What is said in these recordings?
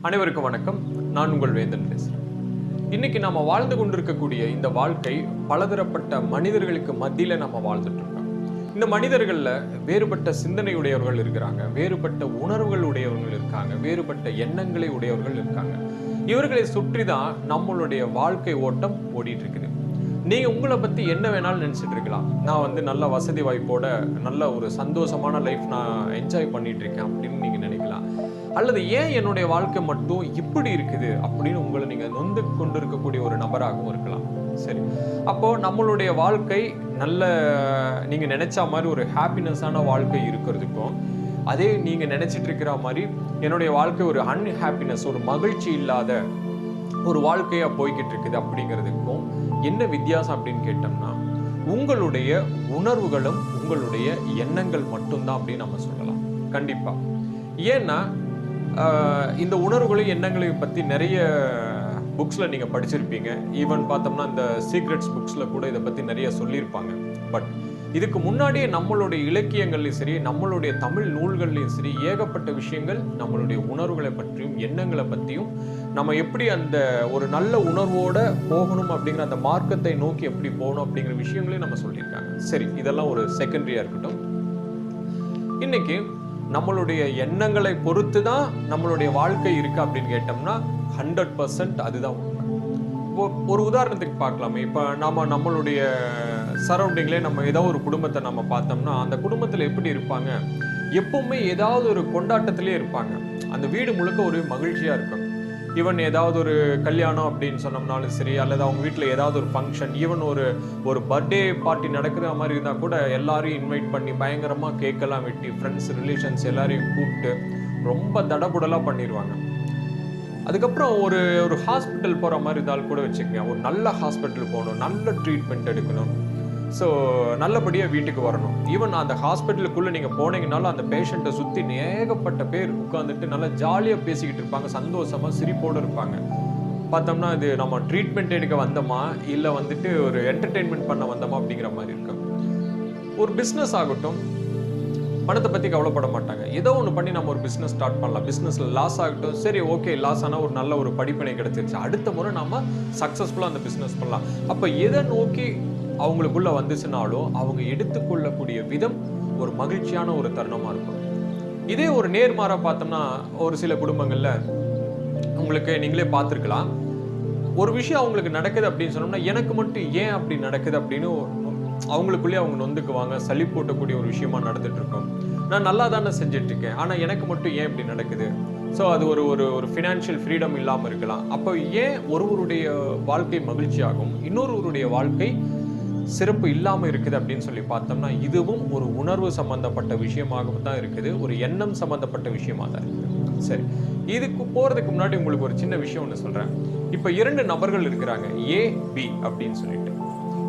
அனைவருக்கும் வணக்கம். நான் உங்கள் வேந்தன் பேசுகிறேன். இன்னைக்கு நம்ம வாழ்ந்து கொண்டிருக்கக்கூடிய இந்த வாழ்க்கை பலதரப்பட்ட மனிதர்களுக்கு மத்தியில் நம்ம வாழ்ந்துட்டு இருக்கோம். இந்த மனிதர்களில் வேறுபட்ட சிந்தனையுடையவர்கள் இருக்கிறாங்க, வேறுபட்ட உணர்வுகள் உடையவர்கள் இருக்காங்க, வேறுபட்ட எண்ணங்களை உடையவர்கள் இருக்காங்க. இவர்களை சுற்றி தான் நம்மளுடைய வாழ்க்கை ஓட்டம் ஓடிட்டு இருக்குது. நீங்க உங்களை பத்தி என்ன வேணாலும் நினைச்சிட்டு இருக்கலாம். நான் நல்ல வசதி வாய்ப்போட நல்ல ஒரு சந்தோஷமான லைஃப் நான் என்ஜாய் பண்ணிட்டு இருக்கேன் அப்படின்னு நீங்க நினைக்கலாம். அல்லது ஏன் என்னுடைய வாழ்க்கை மட்டும் இப்படி இருக்குது அப்படின்னு உங்களை நீங்க நொந்து கொண்டிருக்கக்கூடிய ஒரு நபராகவும் இருக்கலாம். சரி, அப்போ நம்மளுடைய வாழ்க்கை நல்ல நீங்க நினைச்ச மாதிரி ஒரு ஹாப்பினஸான வாழ்க்கை இருக்கிறதுக்கும், அதே நீங்க நினைச்சிட்டு இருக்கிற மாதிரி என்னுடைய வாழ்க்கை ஒரு அன்ஹாப்பினஸ், ஒரு மகிழ்ச்சி இல்லாத ஒரு வாழ்க்கையா போய்கிட்டு இருக்குது அப்படிங்கிறதுக்கும் என்ன வித்தியாசம் அப்படின்னு கேட்டோம்னா, உங்களுடைய உணர்வுகளும் உங்களுடைய எண்ணங்கள் மட்டும்தான் அப்படின்னு நம்ம சொல்லலாம். கண்டிப்பா. ஏன்னா இந்த உணர்வுகளையும் எண்ணங்களையும் பத்தி நிறைய புக்ஸ்ல நீங்க படிச்சிருப்பீங்க. ஈவன் பார்த்தோம்னா இந்த சீக்ரெட்ஸ் புக்ஸ்ல கூட இதை பத்தி நிறைய சொல்லியிருப்பாங்க. பட் இதுக்கு முன்னாடியே நம்மளுடைய இலக்கியங்கள்லையும் சரி, நம்மளுடைய தமிழ் நூல்கள்லையும் சரி, ஏகப்பட்ட விஷயங்கள் நம்மளுடைய உணர்வுகளை பற்றியும் எண்ணங்களை பற்றியும், நம்ம எப்படி அந்த ஒரு நல்ல உணர்வோட போகணும் அப்படிங்கிற அந்த மார்க்கத்தை நோக்கி எப்படி போகணும் அப்படிங்கிற விஷயங்களையும் நம்ம சொல்லியிருக்காங்க. சரி, இதெல்லாம் ஒரு செகண்டரியா இருக்கட்டும். இன்னைக்கு நம்மளுடைய எண்ணங்களை பொறுத்து தான் நம்மளுடைய வாழ்க்கை இருக்கு அப்படின்னு கேட்டோம்னா 100% அதுதான் உண்மை. ஒரு உதாரணத்துக்கு பார்க்கலாமே. இப்போ நம்மளுடைய சரௌண்டிங்லேயே நம்ம ஏதோ ஒரு குடும்பத்தை நம்ம பார்த்தோம்னா, அந்த குடும்பத்தில் எப்படி இருப்பாங்க, எப்பவுமே ஏதாவது ஒரு கொண்டாட்டத்திலே இருப்பாங்க. அந்த வீடு முழுக்க ஒரு மகிழ்ச்சியாக இருக்கும். ஈவன் ஏதாவது ஒரு கல்யாணம் அப்படின்னு சொன்னோம்னாலும் சரி, அல்லது அவங்க வீட்டில் ஏதாவது ஒரு ஃபங்க்ஷன், ஈவன் ஒரு பர்த்டே பார்ட்டி நடக்கிற மாதிரி இருந்தால் கூட எல்லாரையும் இன்வைட் பண்ணி பயங்கரமாக கேக்கெல்லாம் வெட்டி ஃப்ரெண்ட்ஸ் ரிலேஷன்ஸ் எல்லாரையும் கூப்பிட்டு ரொம்ப தடபுடலாக பண்ணிடுவாங்க. அதுக்கப்புறம் ஒரு ஹாஸ்பிட்டல் போகிற மாதிரி இருந்தால் கூட வச்சுக்கோங்க, ஒரு நல்ல ஹாஸ்பிட்டல் போகணும், நல்ல ட்ரீட்மெண்ட் எடுக்கணும், ஸோ நல்லபடியாக வீட்டுக்கு வரணும். ஈவன் அந்த ஹாஸ்பிட்டலுக்குள்ளே நீங்கள் போனீங்கனாலும் அந்த பேஷண்ட்டை சுற்றி ஏகப்பட்ட பேர் உட்காந்துட்டு நல்லா ஜாலியாக பேசிக்கிட்டு இருப்பாங்க, சந்தோஷமாக சிரிப்போடு இருப்பாங்க. பார்த்தோம்னா இது நம்ம ட்ரீட்மெண்ட் எடுக்க வந்தோமா இல்லை ஒரு என்டர்டெயின்மெண்ட் பண்ண வந்தோமா அப்படிங்கிற மாதிரி இருக்கும். ஒரு பிஸ்னஸ் ஆகட்டும், பணத்தை பற்றி கவலைப்பட மாட்டாங்க. ஏதோ ஒன்று பண்ணி நம்ம ஒரு பிஸ்னஸ் ஸ்டார்ட் பண்ணலாம். பிஸ்னஸில் லாஸ் ஆகட்டும், சரி ஓகே, லாஸ் ஆனால் ஒரு நல்ல ஒரு படிப்பினை கிடைச்சிருச்சு, அடுத்த முறை நம்ம சக்ஸஸ்ஃபுல்லாக அந்த பிஸ்னஸ் பண்ணலாம். அப்போ எதை நோக்கி அவங்களுக்குள்ள வந்துச்சுனாலும் அவங்க எடுத்துக்கொள்ளக்கூடிய விதம் ஒரு மகிழ்ச்சியான ஒரு தருணமாக இருக்கும். இதே ஒரு நேர்மாறாக பார்த்தோம்னா, ஒரு சில குடும்பங்களில் உங்களுக்கு நீங்களே பார்த்துருக்கலாம், ஒரு விஷயம் அவங்களுக்கு நடக்குது அப்படின்னு சொன்னோம்னா, எனக்கு மட்டும் ஏன் அப்படி நடக்குது அப்படின்னு அவங்களுக்குள்ளேயே அவங்க நொந்துக்குவாங்க. சளி போட்டக்கூடிய ஒரு விஷயமா நடந்துட்டு இருக்கும். நான் நல்லா தானே செஞ்சுட்டு இருக்கேன், ஆனால் எனக்கு மட்டும் ஏன் இப்படி நடக்குது? ஸோ அது ஒரு ஃபினான்ஷியல் ஃப்ரீடம் இல்லாமல் இருக்கலாம். அப்போ ஏன் ஒருவருடைய வாழ்க்கை மகிழ்ச்சியாகும், இன்னொருவருடைய வாழ்க்கை சிறப்பு இல்லாமல் இருக்குது அப்படின்னு சொல்லி பார்த்தோம்னா, இதுவும் ஒரு உணர்வு சம்பந்தப்பட்ட விஷயமாகவும் தான் இருக்குது, ஒரு எண்ணம் சம்பந்தப்பட்ட விஷயமா தான் இருக்குது. சரி, இதுக்கு போகிறதுக்கு முன்னாடி உங்களுக்கு ஒரு சின்ன விஷயம் ஒன்று சொல்கிறேன். இப்போ 2 நபர்கள் இருக்கிறாங்க, ஏ பி அப்படின்னு சொல்லிட்டு.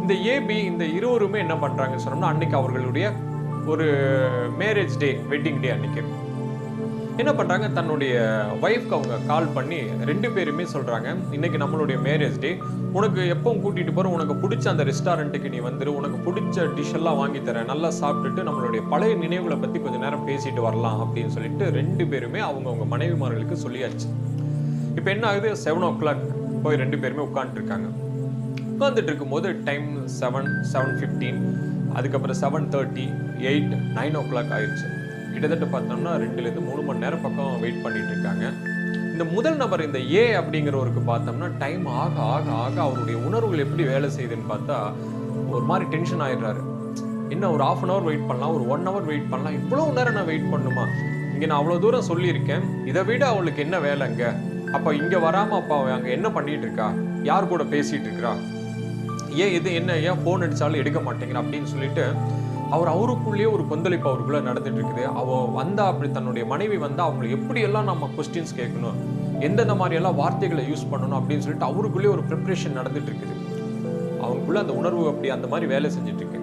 இந்த ஏபி இந்த இருவருமே என்ன பண்றாங்கன்னு சொன்னோம்னா, அன்னைக்கு அவர்களுடைய ஒரு மேரேஜ் டே, வெட்டிங் டே அன்னைக்கு என்ன பண்றாங்க, தன்னுடைய ஒய்ஃப்க்கு அவங்க கால் பண்ணி 2 பேருமே சொல்றாங்க, இன்னைக்கு நம்மளுடைய மேரேஜ் டே, உனக்கு எப்பவும் கூட்டிட்டு போற, உனக்கு பிடிச்ச அந்த ரெஸ்டாரண்ட்டுக்கு நீ வந்துரு, உனக்கு பிடிச்ச டிஷ் எல்லாம் வாங்கி தரேன், நல்லா சாப்பிட்டுட்டு நம்மளுடைய பழைய நினைவுகளை பத்தி கொஞ்ச நேரம் பேசிட்டு வரலாம் அப்படின்னு சொல்லிட்டு 2 பேருமே அவங்க மனைவிமார்களுக்கு சொல்லியாச்சு. இப்போ என்ன ஆகுது, 7 o'clock போய் 2 பேருமே உட்காந்துட்டு இருக்காங்க. உட்காந்துட்டு இருக்கும்போது டைம் 7:15, அதுக்கப்புறம் 7:30, 8, 9 o'clock ஆயிடுச்சு. கிட்டத்தட்ட பார்த்தோம்னா 2லேருந்து 3 மணி நேரம் பக்கம் வெயிட் பண்ணிட்டு இருக்காங்க. இந்த முதல் நபர், இந்த ஏ அப்படிங்கிறவருக்கு பார்த்தோம்னா டைம் ஆக ஆக ஆக அவருடைய உணர்வுகள் எப்படி வேலை செய்யுதுன்னு பார்த்தா ஒரு மாதிரி டென்ஷன் ஆயிடுறாரு. என்ன ஒரு 1/2 hour வெயிட் பண்ணலாம், ஒரு 1 hour வெயிட் பண்ணலாம், இவ்வளோ நேரம் நான் வெயிட் பண்ணுமா, இங்கே நான் அவ்வளோ தூரம் சொல்லியிருக்கேன், இதை விட அவளுக்கு என்ன வேலைங்க, அப்போ இங்கே வராமல் அப்போ அவன் அங்கே என்ன பண்ணிட்டு இருக்கா, யார் கூட பேசிட்டு இருக்கிறா, ஏன் ஃபோன் அடிச்சாலும் எடுக்க மாட்டேங்கிறா அப்படின்னு சொல்லிட்டு அவருக்குள்ளேயே ஒரு கொந்தளிப்பு அவருக்குள்ள நடந்துட்டு இருக்குது. அவ வந்தா, அப்படி தன்னுடைய மனைவி வந்தா அவங்களை எப்படியெல்லாம் நம்ம கொஸ்டின்ஸ் கேட்கணும், எந்தெந்த மாதிரி எல்லாம் வார்த்தைகளை யூஸ் பண்ணணும் அப்படின்னு சொல்லிட்டு அவருக்குள்ளேயே ஒரு ப்ரிப்பரேஷன் நடந்துட்டு இருக்குது. அவனுக்குள்ள அந்த உணர்வு அப்படி அந்த மாதிரி வேலை செஞ்சுட்டு இருக்கு.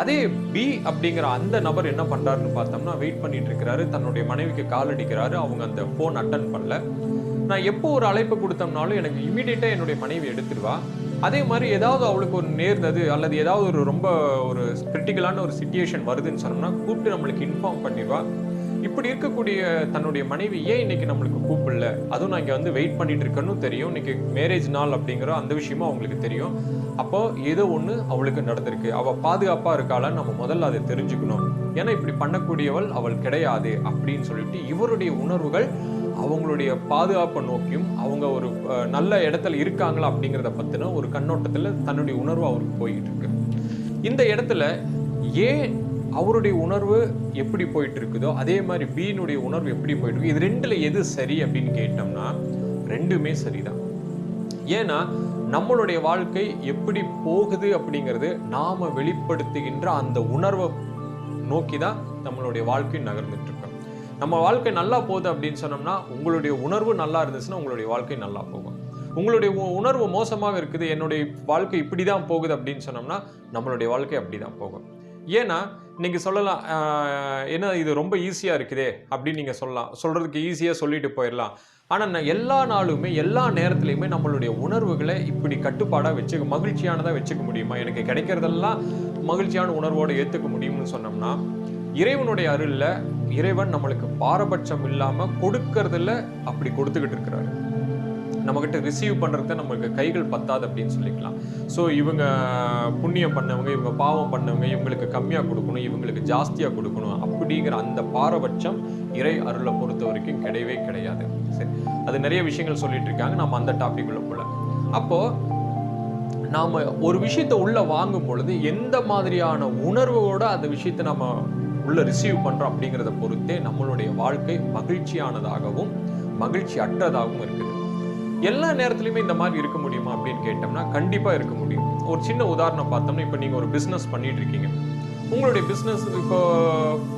அதே பி அப்படிங்கிற அந்த நபர் என்ன பண்றாருன்னு பார்த்தோம்னா, வெயிட் பண்ணிட்டு இருக்கிறாரு, தன்னுடைய மனைவிக்கு கால் அடிக்கிறாரு, அவங்க அந்த ஃபோன் அட்டன் பண்ணல. நான் எப்போ ஒரு அழைப்பு கொடுத்தோம்னாலும் எனக்கு இமீடியட்டா என்னுடைய மனைவி எடுத்துருவா. அதே மாதிரி ஏதாவது அவளுக்கு ஒரு நேர்ந்தது அல்லது ஏதாவது ரொம்ப ஒரு கிரிட்டிக்கலான ஒரு சிச்சுவேஷன் வருதுன்னு சொன்னோம்னா கூப்பிட்டு நம்மளுக்கு இன்ஃபார்ம் பண்ணிடுவா. இப்படி இருக்கக்கூடிய தன்னுடைய மனைவி ஏன் இன்னைக்கு நம்மளுக்கு கூப்பிடல, அதுவும் நான் இங்க வந்து வெயிட் பண்ணிட்டு இருக்கேன்னு தெரியும், இன்னைக்கு மேரேஜ் நாள் அப்படிங்கிற அந்த விஷயமும் அவங்களுக்கு தெரியும். அப்போ ஏதோ ஒண்ணு அவளுக்கு நடந்திருக்கு, அவ பாதுகாப்பா இருக்காளான்னு நம்ம முதல்ல அதை தெரிஞ்சுக்கணும். ஏன்னா இப்படி பண்ணக்கூடியவள் அவள் கிடையாது அப்படின்னு சொல்லிட்டு இவருடைய உணர்வுகள் அவங்களுடைய பாதுகாப்பை நோக்கியும் அவங்க ஒரு நல்ல இடத்துல இருக்காங்களா அப்படிங்கிறத பத்தின ஒரு கண்ணோட்டத்துல தன்னுடைய உணர்வு அவருக்கு போயிட்டு இருக்கு. இந்த இடத்துல ஏன் அவருடைய உணர்வு எப்படி போயிட்டு இருக்குதோ அதே மாதிரி பீனுடைய உணர்வு எப்படி போயிட்டு இருக்கு, இது ரெண்டுல எது சரி அப்படின்னு கேட்டோம்னா ரெண்டுமே சரிதான். ஏன்னா நம்மளுடைய வாழ்க்கை எப்படி போகுது அப்படிங்கிறது நாம வெளிப்படுத்துகின்ற அந்த உணர்வை நோக்கிதான் நம்மளுடைய வாழ்க்கை நகர்ந்துட்டு இருக்கோம். நம்ம வாழ்க்கை நல்லா போகுது அப்படின்னு சொன்னோம்னா உங்களுடைய உணர்வு நல்லா இருந்துச்சுன்னா உங்களுடைய வாழ்க்கை நல்லா போகும். உங்களுடைய உணர்வு மோசமாக இருக்குது, என்னுடைய வாழ்க்கை இப்படிதான் போகுது அப்படின்னு சொன்னோம்னா நம்மளுடைய வாழ்க்கை அப்படிதான் போகும். ஏன்னா நீங்க சொல்லலாம், ஏன்னா இது ரொம்ப ஈஸியா இருக்குதே அப்படின்னு நீங்க சொல்லலாம், சொல்றதுக்கு ஈஸியா சொல்லிட்டு போயிடலாம். ஆனா எல்லா நாளுமே எல்லா நேரத்திலையுமே நம்மளுடைய உணர்வுகளை இப்படி கட்டுப்பாடா வச்சுக்க மகிழ்ச்சியானதா வச்சுக்க முடியுமா, எனக்கு கிடைக்கிறதெல்லாம் மகிழ்ச்சியான உணர்வோடு ஏத்துக்க முடியும்னு சொன்னோம்னா இறைவனுடைய அருள்ல இறைவன் நம்மளுக்கு பாரபட்சம் இல்லாம கொடுக்கறதுல அப்படி கொடுத்துக்கிட்டு இருக்கிறாரு. நம்மகிட்ட ரிசீவ் பண்றத நமக்கு கைகள் பத்தாது அப்படின்னு சொல்லிக்கலாம். ஸோ இவங்க புண்ணியம் பண்ணவங்க, இவங்க பாவம் பண்ணவங்க, இவங்களுக்கு கம்மியா கொடுக்கணும், இவங்களுக்கு ஜாஸ்தியா கொடுக்கணும் அப்படிங்கிற அந்த பாரபட்சம் இறை அருளை பொறுத்த வரைக்கும் கிடையவே கிடையாது. சரி, அது நிறைய விஷயங்கள் சொல்லிட்டு இருக்காங்க, நம்ம அந்த டாபிக் உள்ள போல. அப்போ நாம ஒரு விஷயத்தை உள்ள வாங்கும் பொழுது எந்த மாதிரியான உணர்வோட அந்த விஷயத்தை நம்ம உள்ள ரிசீவ் பண்றோம் அப்படிங்கிறத பொறுத்தே நம்மளுடைய வாழ்க்கை மகிழ்ச்சியானதாகவும் மகிழ்ச்சி அற்றதாகவும் இருக்குது. எல்லா நேரத்திலுமே இந்த மாதிரி இருக்க முடியுமா அப்படின்னு கேட்டோம்னா கண்டிப்பா இருக்க முடியும். ஒரு சின்ன உதாரணம் பார்த்தோம்னா, இப்போ நீங்க ஒரு பிசினஸ் பண்ணிட்டு இருக்கீங்க. உங்களுடைய பிசினஸ் இப்போ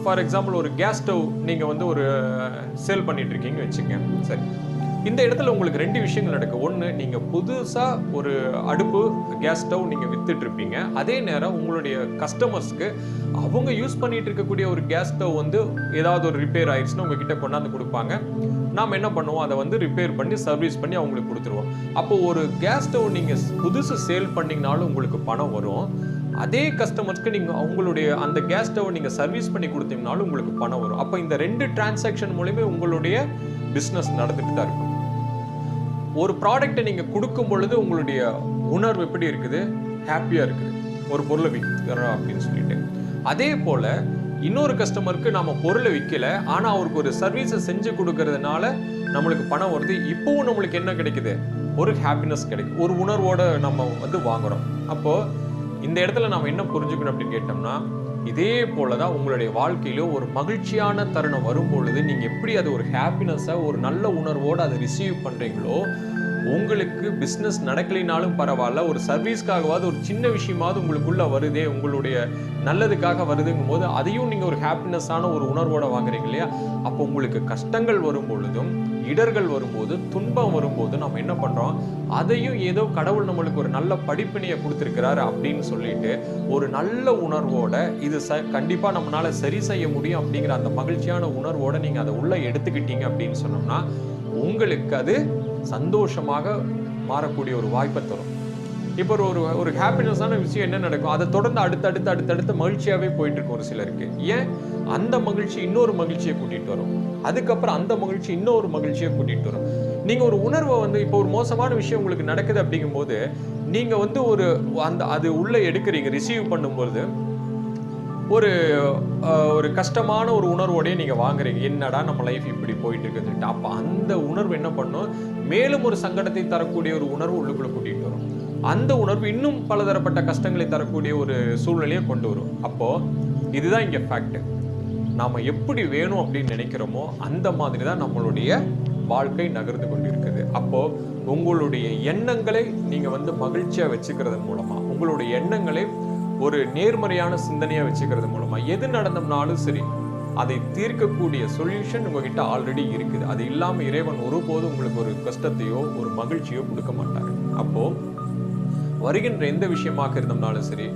ஃபார் எக்ஸாம்பிள் ஒரு கேஸ் ஸ்டவ் நீங்க வந்து ஒரு சேல் பண்ணிட்டு இருக்கீங்க வச்சுங்க. சரி, இந்த இடத்துல உங்களுக்கு ரெண்டு விஷயங்கள் நடக்கும். ஒன்று, நீங்க புதுசா ஒரு அடுப்பு கேஸ் ஸ்டவ் நீங்க வித்துட்டு இருப்பீங்க. அதே நேரம் உங்களுடைய கஸ்டமர்ஸ்க்கு அவங்க யூஸ் பண்ணிட்டு இருக்கக்கூடிய ஒரு கேஸ் ஸ்டவ் வந்து ஏதாவது ஒரு ரிப்பேர் ஆயிடுச்சுன்னா உங்ககிட்ட கொண்டாந்து கொடுப்பாங்க. நாம் என்ன பண்ணுவோம், அதை வந்து ரிப்பேர் பண்ணி சர்வீஸ் பண்ணி அவங்களுக்கு கொடுத்துருவோம். அப்போ ஒரு கேஸ் ஸ்டவ் நீங்க புதுசு சேல் பண்ணீங்கனாலும் உங்களுக்கு பணம் வரும். அதே கஸ்டமர்ஸ்க்கு நீங்க அவங்களுடைய அந்த கேஸ் ஸ்டவ் நீங்க சர்வீஸ் பண்ணி கொடுத்தீங்கனாலும் உங்களுக்கு பணம் வரும். அப்போ இந்த ரெண்டு டிரான்சாக்ஷன் மூலமே உங்களுடைய பிசினஸ் நடந்துட்டு தான் இருக்கும். ஒரு ப்ராடக்ட்டை நீங்க கொடுக்கும் பொழுது உங்களுடைய உணர்வு எப்படி இருக்குது, ஹாப்பியா இருக்குது, ஒரு பொருளை விற்கிறோம் அப்படின்னு சொல்லிட்டு. அதே போல இன்னொரு கஸ்டமருக்கு நம்ம பொருளை விற்கல, ஆனா அவருக்கு ஒரு சர்வீஸை செஞ்சு கொடுக்கறதுனால நம்மளுக்கு பணம் வருது. இப்பவும் நம்மளுக்கு என்ன கிடைக்குது, ஒரு ஹாப்பினஸ் கிடைக்கும், ஒரு உணர்வோட நம்ம வந்து வாங்குறோம். அப்போ இந்த இடத்துல நம்ம என்ன புரிஞ்சுக்கணும் அப்படின்னு கேட்டோம்னா, இதே போலதான் உங்களுடைய வாழ்க்கையில ஒரு மகிழ்ச்சியான தருணம் வரும் பொழுது நீங்க எப்படி அது ஒரு ஹாப்பினஸா ஒரு நல்ல உணர்வோடு அதை ரிசீவ் பண்றீங்களோ, உங்களுக்கு பிசினஸ் நடக்கலினாலும் பரவாயில்ல, ஒரு சர்வீஸ்க்காகவாது ஒரு சின்ன விஷயமாவது உங்களுக்குள்ள வருதே, உங்களுடைய நல்லதுக்காக வருதுங்கும் போது அதையும் நீங்க ஒரு ஹாப்பினஸான ஒரு உணர்வோட வாங்குறீங்க இல்லையா. அப்போ உங்களுக்கு கஷ்டங்கள் வரும் பொழுதும் இடர்கள் வரும்போது துன்பம் வரும்போது நம்ம என்ன பண்றோம், அதையும் ஏதோ கடவுள் நம்மளுக்கு ஒரு நல்ல படிப்பினையை கொடுத்திருக்கிறாரு அப்படின்னு சொல்லிட்டு ஒரு நல்ல உணர்வோட இது கண்டிப்பா நம்மளால சரி செய்ய முடியும் அப்படிங்கிற அந்த மகிழ்ச்சியான உணர்வோட நீங்க அதை உள்ள எடுத்துக்கிட்டீங்க அப்படின்னு சொன்னோம்னா உங்களுக்கு அது சந்தோஷமாக மாறக்கூடிய ஒரு வாய்ப்பை தரும். இப்போ ஒரு ஹாப்பினஸான விஷயம் என்ன நடக்கும், அதை தொடர்ந்து அடுத்தடுத்து மகிழ்ச்சியாவே போயிட்டு இருக்கும் ஒரு சிலருக்கு. ஏன், அந்த மகிழ்ச்சி இன்னொரு மகிழ்ச்சியை கூட்டிட்டு வரும், அதுக்கப்புறம் அந்த மகிழ்ச்சி இன்னொரு மகிழ்ச்சியை கூட்டிட்டு வரும். நீங்க ஒரு உணர்வை வந்து இப்போ ஒரு மோசமான விஷயம் உங்களுக்கு நடக்குது அப்படிங்கும் போது நீங்க வந்து அது உள்ள எடுக்கிறீங்க, ரிசீவ் பண்ணும்போது ஒரு கஷ்டமான ஒரு உணர்வோடய நீங்க வாங்குறீங்க, என்னடா நம்ம லைஃப் இப்படி போயிட்டு இருக்குன்னு சொல்லிட்டு. அப்ப அந்த உணர்வு என்ன பண்ணும், மேலும் ஒரு சங்கடத்தை தரக்கூடிய ஒரு உணர்வு உள்ளுக்குள்ள கூட்டிட்டு வரும். அந்த உணர்வு இன்னும் பலதரப்பட்ட கஷ்டங்களை தரக்கூடிய ஒரு சூழ்நிலையை கொண்டு வரும். அப்போ இதுதான் இங்க ஃபேக்ட். நாம எப்படி வேணும் அப்படின்னு நினைக்கிறோமோ அந்த மாதிரி தான் நம்மளுடைய வாழ்க்கை நகர்ந்து கொண்டிருக்குது. அப்போ உங்களுடைய எண்ணங்களை நீங்க வந்து மகிழ்ச்சியா வச்சுக்கிறது மூலமா, உங்களுடைய எண்ணங்களை ஒரு நேர்மறையான சிந்தனையா வச்சுக்கிறது மூலமா எது நடந்தோம்னாலும் சரி அதை தீர்க்கக்கூடிய சொல்யூஷன் உங்ககிட்ட ஆல்ரெடி இருக்குது. அது இல்லாம இறைவன் ஒருபோதும் உங்களுக்கு ஒரு கஷ்டத்தையோ ஒரு மகிழ்ச்சியோ கொடுக்க மாட்டாரு. அப்போ வருகின்ற எந்த விஷயமாக இருந்தோம்னாலும் சரி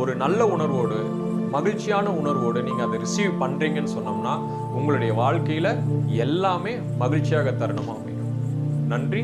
ஒரு நல்ல உணர்வோடு மகிழ்ச்சியான உணர்வோடு நீங்க அதை ரிசீவ் பண்றீங்கன்னு சொன்னோம்னா உங்களுடைய வாழ்க்கையில எல்லாமே மகிழ்ச்சியாக தருணமா அமையும். நன்றி.